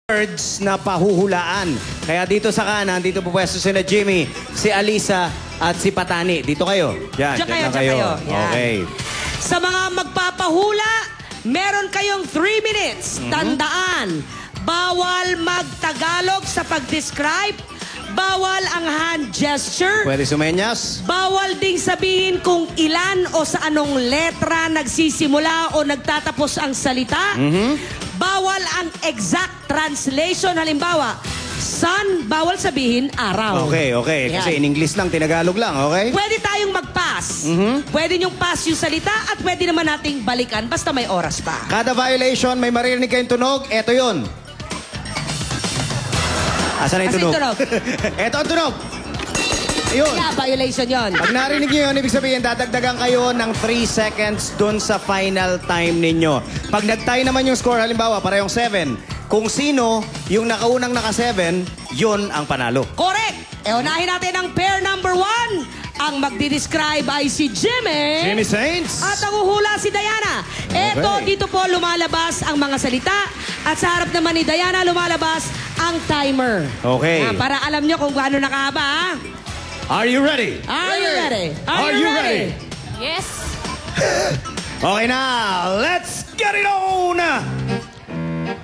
words na pahuhulaan. Kaya dito sa kanan, dito po pwesto sina Jimmy, si Alisa, at si Patani. Dito kayo. Yan, Diyan na kayo. Yan. Okay. Sa mga magpapahula, meron kayong 3 minutes. Tandaan, bawal mag-Tagalog sa pag-describe, bawal ang hand gesture, Pwede sumenyas. bawal ding sabihin kung ilan o sa anong letra nagsisimula o nagtatapos ang salita. Bawal ang exact translation. Halimbawa, sun, bawal sabihin araw. Okay, okay. Yan. Kasi in English lang, tinagalog lang, okay? Pwede tayong mag-pass. Pwede niyong pass yung salita at pwede naman nating balikan basta may oras pa. Kada violation, may maririnig kayong tunog. Eto yun. Asan na yung Asan tunog? yung tunog? Eto ang tunog. Ayun. Kaya violation yon. Pag narinig nyo yun, ibig sabihin, dadagdagan kayo ng 3 seconds dun sa final time ninyo. Pag nag-tie naman yung score, halimbawa, parehong 7. Kung sino yung nakaunang naka-7, yun ang panalo. Correct! Unahin natin ang pair number 1. Ang magdi-describe ay si Jimmy. Jimmy Saints. At ang uhula si Diana. Eto, Okay. dito po lumalabas ang mga salita. At sa harap naman ni Diana, lumalabas ang timer. Okay. Para alam nyo kung gaano nakahaba, ha? Are you ready? Are you ready? Are you ready? Yes. Okay na, let's get it on!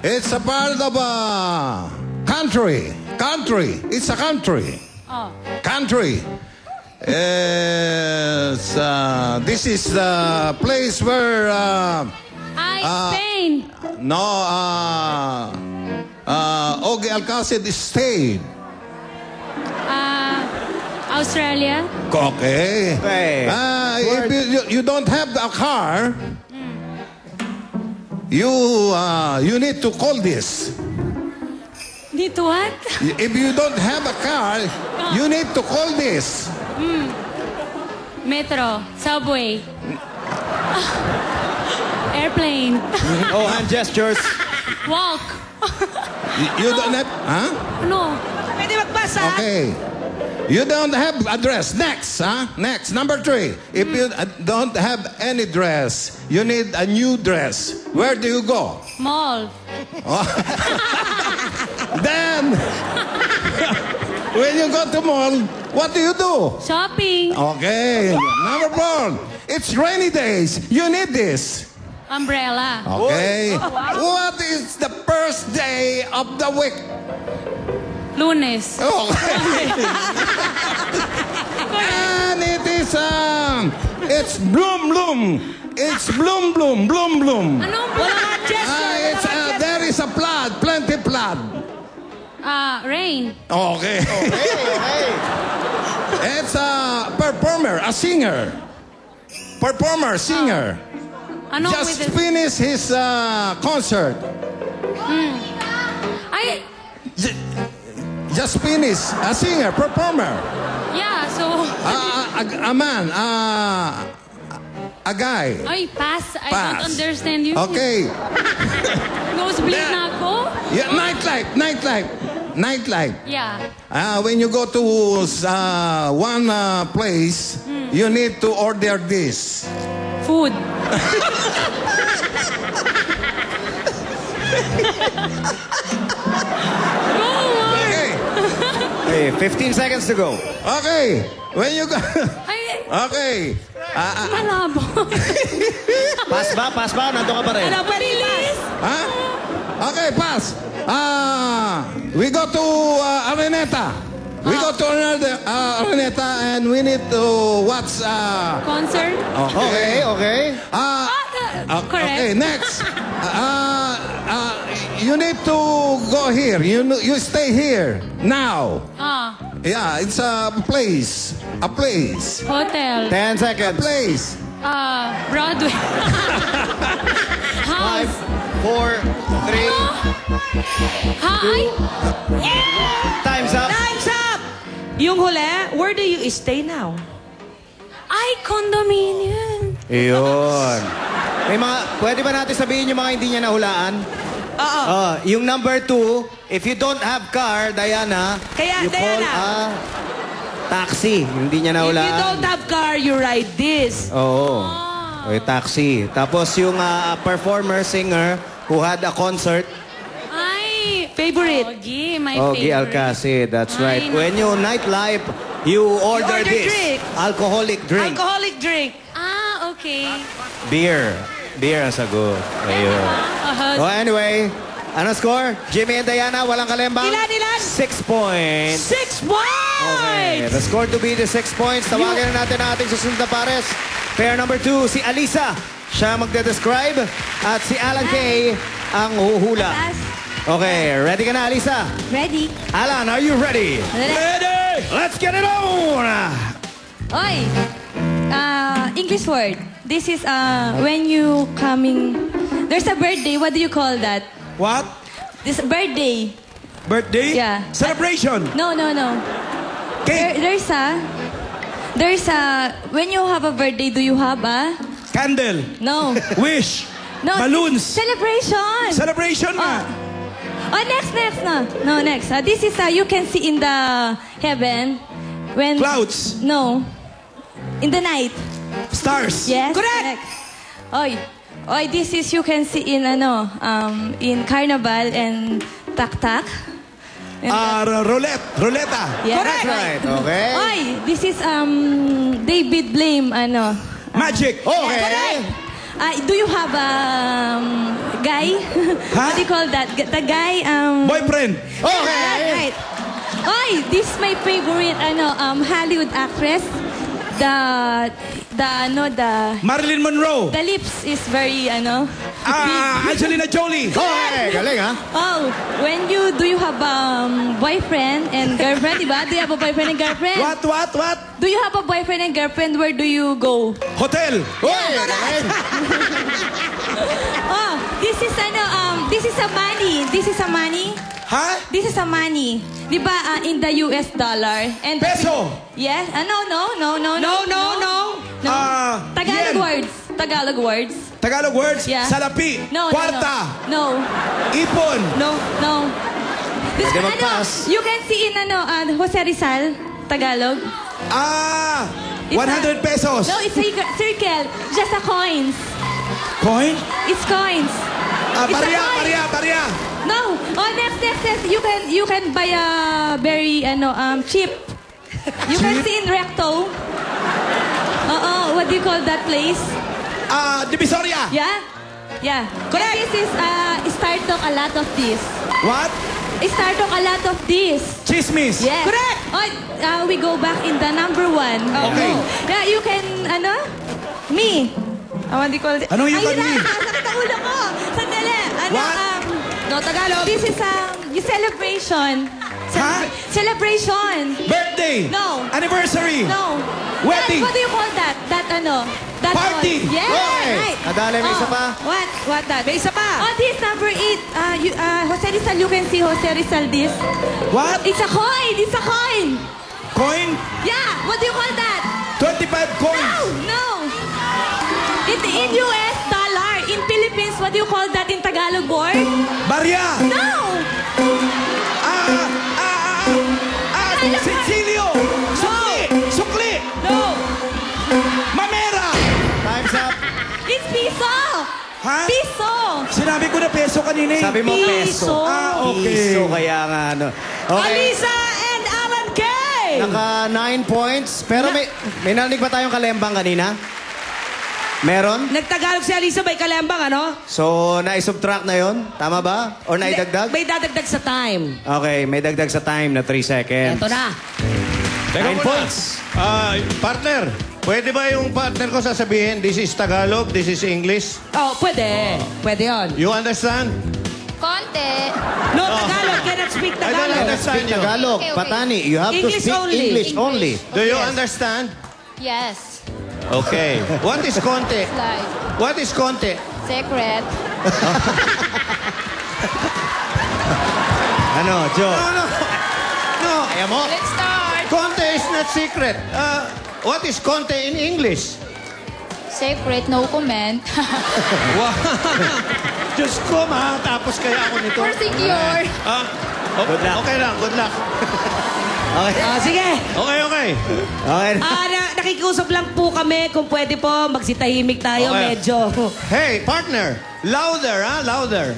It's a part of a country. Country. It's a country. Oh. Country. This is the place where Spain. Ogie Alcacid stayed. Australia. Okay. Okay. If you don't have a car, you need to call this. Dito what? If you don't have a car, you need to call this. Metro. Subway. Airplane. Oh, hand gestures. Walk. You don't have, huh? Ano? Pwede mag-pass, ha? Okay. You don't have a dress. Next, huh? Next, number 3. If you don't have any dress, you need a new dress. Where do you go? Mall. Then, when you go to mall, what do you do? Shopping. Okay. Number 4. It's rainy days. You need this. Umbrella. Okay. What is the first day of the week? Lunes. Okay. And it is, it's bloom. It's bloom. Anong Wala nga gesture. There is a flood, plenty flood. Rain. Okay. It's a performer, a singer. Performer, singer. Ano Just with the... finished his concert. Ay, Just finished, a singer, performer. yeah, so... A man, a guy. Ay, pass. I Pass. don't understand you. Okay. Nosebleed na ako. Yeah, nightlife. Yeah. When you go to one place, you need to order this. Food. Go, Mark. Okay. Okay, 15 seconds to go. Okay. When you go... Ay, Okay. malabo. Pass ba? Nandun ka pa rin. Ano, pwede pass? Huh? Okay, pass. We go to Araneta. We go to Araneta and we need to watch... Concert. Okay. Correct. Okay, next. You need to go here. You stay here now. Yeah, it's a place. A place. Hotel. 10 seconds. Place. Broadway. 5, House. 4, 3. Hi. Time's up. Time's up! Yung huli, where do you stay now? Ay, condominium. Iyon. May mga, pwede ba natin sabihin yung mga hindi niya nahulaan? Oo. Yung number 2, if you don't have car, Diana, Kaya, you call Diana. a taxi. Hindi niya If nahulaan. you don't have car, you ride this. Oo. Okay, taxi. Tapos yung performer, singer, who had a concert. Ay, Favorite. Ogie, my Ogie favorite. Alcacid, that's right. Ay, When you nightlife, you order order this. drink. Alcoholic drink. Alcoholic drink. Ah, okay. Beer. Beer ang sagot. Ayun. Oh, anyway, ano score? Jimmy and Diana, walang kalembang? Ilan? 6 points. 6 points! Okay, the score to be the 6 points. Tawagan na natin ang ating susunod na pares. Pair number 2, si Alisa. Siya magde-describe. At si Alan Kay ang huhula. Okay, ready ka na, Alisa? Ready? Alan, are you ready? Ready. Let's get it on! Oy! English word. This is when you coming... There's a birthday. What do you call that? What? This birthday. Birthday? Yeah. Celebration? No. Cake? There's a... When you have a birthday, do you have a... Candle? No. Wish? No. Balloons? Celebration. Celebration nga. Next. No, next. This is you can see in the heaven when... Clouds? No. In the night. Stars? Yes. Correct. Oy, this is you can see in in carnival and tak-tak. Roulette? Yeah. That's right, okay. Oy, this is David Blame Magic? Okay. do you have guy? What do you call that? The guy Boyfriend? Okay. Right. Oy, this is my favorite Hollywood actress. The Marilyn Monroe? the lips is very Angelina Jolie? Okay, galing ha? Oh, when do you have boyfriend and girlfriend, diba? Do you have a boyfriend and girlfriend? What? Do you have a boyfriend and girlfriend? Where do you go? Hotel? Okay, galing. Oh, this is a money. This is a money. Ha? This is a money. Diba in the US dollar? And Peso? Yes. No. No. Tagalog yen. words. Tagalog words. Tagalog words? Yeah. Salapi? No. Kwarta? No. Ipon? No. This Pwede mag-pass. you can see in Jose Rizal, Tagalog. 100 pesos? No, it's a circle. Just a coins. Coin? It's coins. It's a coin. Barya? No. Oh, next. You can buy a very cheap. You can Cheap? see in Recto. What do you call that place? Divisoria? Yeah. Correct. And this is Startalk a lot of this. What? Startalk a lot of this. Chismis? Yes. Correct. Oh, we go back in the number 1. Okay. Yeah, you can, me. What do you call it? Anong you can me? Sakit ang ulo ko. Sandali. What? No, Tagalog. This is yung celebration. Ha? Celebration. Birthday? No. Anniversary? No. Wedding? What do you call that? That That Party. One. Yes. Okay. Right. Nadali, may isa pa? What that? May isa pa. Oh, this number 8. Jose Rizal, you can see Jose Rizal this. What? It's a coin. It's a coin. Coin? Yeah. What do you call that? 25 coins? No. In US dollar. In Philippines, what do you call that in Tagalog word? Barya? No. Cecilio? Sukli? No. Mamera? Time's up. It's piso. Ha? Piso. Sinabi ko na peso kanina eh. Sabi mo Piso. peso. Okay. Piso, kaya nga Okay. Alisa and Alan Kay. Naka 9 points. Pero may narinig ba tayong kalembang kanina? Meron? Nagtagalog si Alisa, may kalembang, ano? So, na-subtract na yon, tama ba? Or naidagdag? May dadagdag sa time. Okay, may dagdag sa time na 3 seconds. Eto na. 9 points. Partner, pwede ba yung partner ko sasabihin, this is Tagalog, this is English? Oh, pwede. Pwede yon. You understand? Konti. No, Tagalog. Cannot speak I don't Tagalog. understand Speak you. Tagalog. Okay. Patani, you have to English speak only. English only. Do you understand? Yes. Okay. What is konti? Like, What is konti? secret. Ano, Joe? No. Kaya mo? Let's start. Konti is not secret. What is konti in English? Secret, no comment. Diyos ko, tapos kaya ako nito. For secure. Good luck. Okay lang, good luck. Okay. Sige. Okay. Okay. Nakikiusap lang po kami kung pwede po magsitahimik tayo Okay. medyo. Hey, partner. Louder, ha? Louder.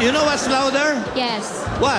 You know what's louder? Yes. What?